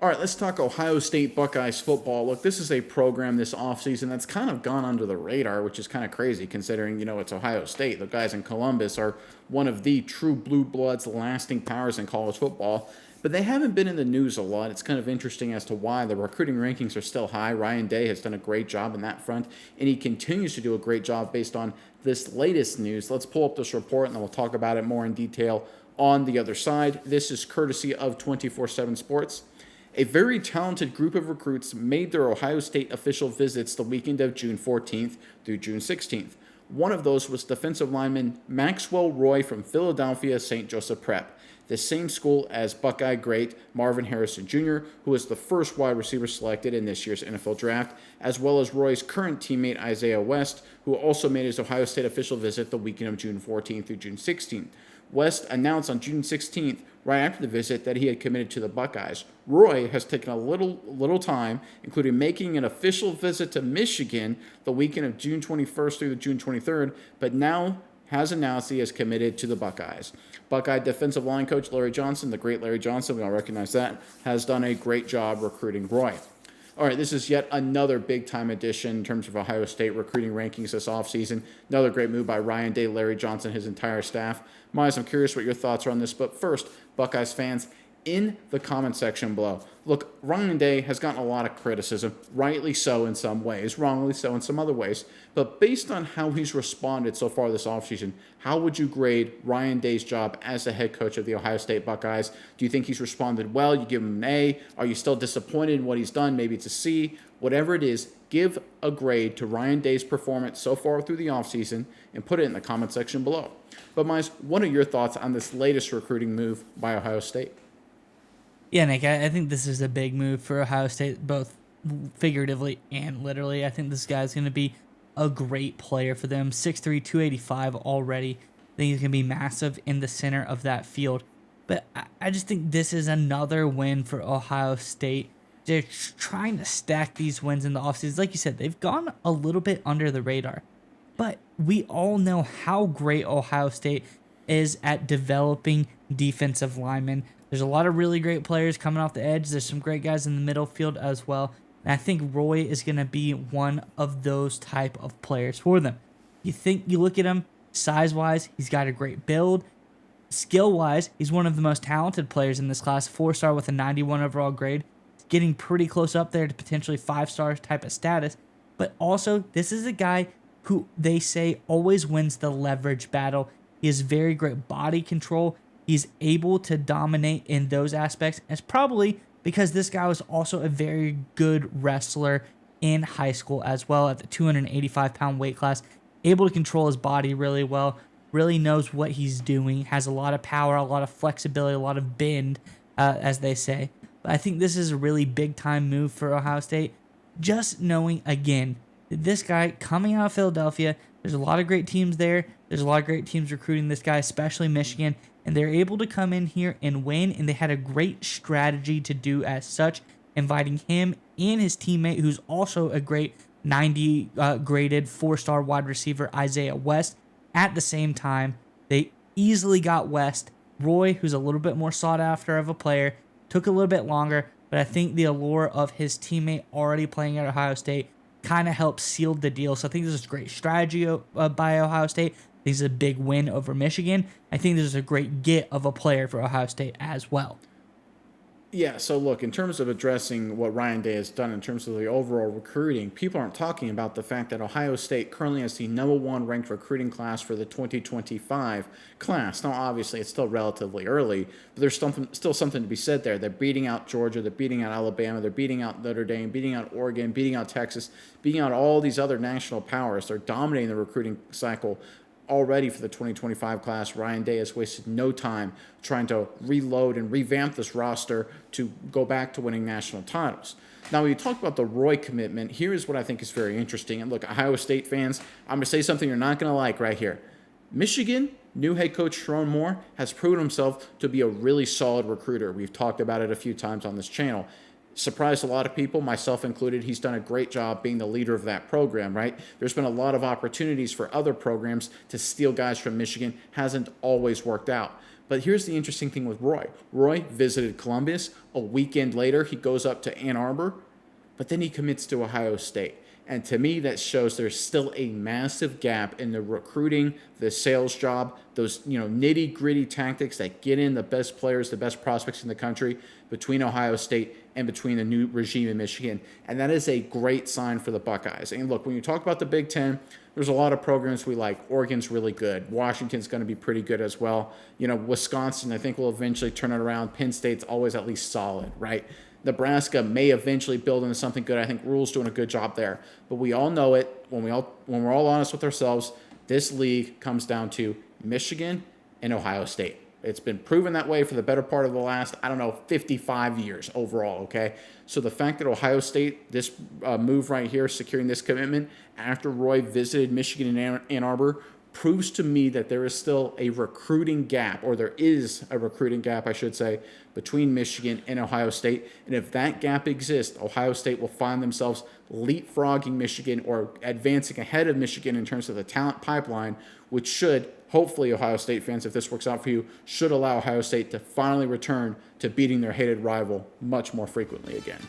All right, let's talk Ohio State Buckeyes football. Look, this is a program this offseason that's kind of gone under the radar, which is kind of crazy considering, it's Ohio State. The guys in Columbus are one of the true blue bloods, lasting powers in college football. But they haven't been in the news a lot. It's kind of interesting as to why. The recruiting rankings are still high. Ryan Day has done a great job in that front, and he continues to do a great job based on this latest news. Let's pull up this report, and then we'll talk about it more in detail on the other side. This is courtesy of 24/7 Sports. A very talented group of recruits made their Ohio State official visits the weekend of June 14th through June 16th. One of those was defensive lineman Maxwell Roy from Philadelphia St. Joseph Prep, the same school as Buckeye great Marvin Harrison Jr., who was the first wide receiver selected in this year's NFL draft, as well as Roy's current teammate Isaiah West, who also made his Ohio State official visit the weekend of June 14th through June 16th. West announced on June 16th, right after the visit, that he had committed to the Buckeyes. Roy has taken a little time, including making an official visit to Michigan the weekend of June 21st through June 23rd, but now has announced he has committed to the Buckeyes. Buckeye defensive line coach Larry Johnson, the great Larry Johnson, we all recognize that, has done a great job recruiting Roy. All right, this is yet another big-time addition in terms of Ohio State recruiting rankings this offseason. Another great move by Ryan Day, Larry Johnson, his entire staff. Miles, I'm curious what your thoughts are on this, but first, Buckeyes fans, in the comment section below. Look, Ryan Day has gotten a lot of criticism, rightly so in some ways, wrongly so in some other ways, but based on how he's responded so far this offseason, how would you grade Ryan Day's job as the head coach of the Ohio State Buckeyes? Do you think he's responded well? You give him an A? Are you still disappointed in what he's done? Maybe it's a C. Whatever it is, give a grade to Ryan Day's performance so far through the offseason and put it in the comment section below. But Miles, what are your thoughts on this latest recruiting move by Ohio State? Yeah, Nick, I think this is a big move for Ohio State, both figuratively and literally. I think this guy's going to be a great player for them. 6'3", 285 already. I think he's going to be massive in the center of that field. But I just think this is another win for Ohio State. They're trying to stack these wins in the offseason. Like you said, they've gone a little bit under the radar. But we all know how great Ohio State is at developing defensive linemen. There's a lot of really great players coming off the edge. There's some great guys in the middle field as well. And I think Roy is going to be one of those type of players for them. You look at him size-wise, he's got a great build. Skill-wise, he's one of the most talented players in this class. 4-star with a 91 overall grade. Getting pretty close up there to potentially 5-star type of status. But also, this is a guy who they say always wins the leverage battle. He has very great body control. He's able to dominate in those aspects. And it's probably because this guy was also a very good wrestler in high school as well at the 285-pound weight class. Able to control his body really well. Really knows what he's doing. Has a lot of power, a lot of flexibility, a lot of bend, as they say. But I think this is a really big-time move for Ohio State. Just knowing, again, that this guy coming out of Philadelphia, there's a lot of great teams there. There's a lot of great teams recruiting this guy, especially Michigan. And they're able to come in here and win, and they had a great strategy to do as such, inviting him and his teammate, who's also a great 90 graded 4-star wide receiver, Isaiah West. At the same time, they easily got West. Roy, who's a little bit more sought after of a player, took a little bit longer, but I think the allure of his teammate already playing at Ohio State kind of helped seal the deal. So I think this is a great strategy by Ohio State. I think this is a big win over Michigan. I think this is a great get of a player for Ohio State as well. Yeah, so look, in terms of addressing what Ryan Day has done in terms of the overall recruiting, people aren't talking about the fact that Ohio State currently has the #1 ranked recruiting class for the 2025 class. Now, obviously, it's still relatively early, but there's still something to be said there. They're beating out Georgia, they're beating out Alabama, they're beating out Notre Dame, beating out Oregon, beating out Texas, beating out all these other national powers. They're dominating the recruiting cycle already for the 2025 class. Ryan Day has wasted no time trying to reload and revamp this roster to go back to winning national titles. Now, when you talk about the Roy commitment, here is what I think is very interesting. And look, Ohio State fans, I'm going to say something you're not going to like right here. Michigan, new head coach Sharon Moore, has proven himself to be a really solid recruiter. We've talked about it a few times on this channel. Surprised a lot of people, myself included. He's done a great job being the leader of that program, right? There's been a lot of opportunities for other programs to steal guys from Michigan. Hasn't always worked out. But here's the interesting thing with Roy. Roy visited Columbus. A weekend later, he goes up to Ann Arbor, but then he commits to Ohio State. And to me, that shows there's still a massive gap in the recruiting, the sales job, those nitty gritty tactics that get in the best players, the best prospects in the country between Ohio State and between the new regime in Michigan. And that is a great sign for the Buckeyes. And look, when you talk about the Big Ten, there's a lot of programs we like. Oregon's really good. Washington's going to be pretty good as well. Wisconsin, I think, will eventually turn it around. Penn State's always at least solid, right? Nebraska may eventually build into something good. I think Rule's doing a good job there. But we all know it. When we're all honest with ourselves, this league comes down to Michigan and Ohio State. It's been proven that way for the better part of the last, 55 years overall, okay? So the fact that Ohio State, this move right here, securing this commitment after Roy visited Michigan and Ann Arbor, proves to me that there is still a recruiting gap, or there is a recruiting gap, I should say, between Michigan and Ohio State. And if that gap exists, Ohio State will find themselves leapfrogging Michigan or advancing ahead of Michigan in terms of the talent pipeline, which should, hopefully, Ohio State fans, if this works out for you, should allow Ohio State to finally return to beating their hated rival much more frequently again.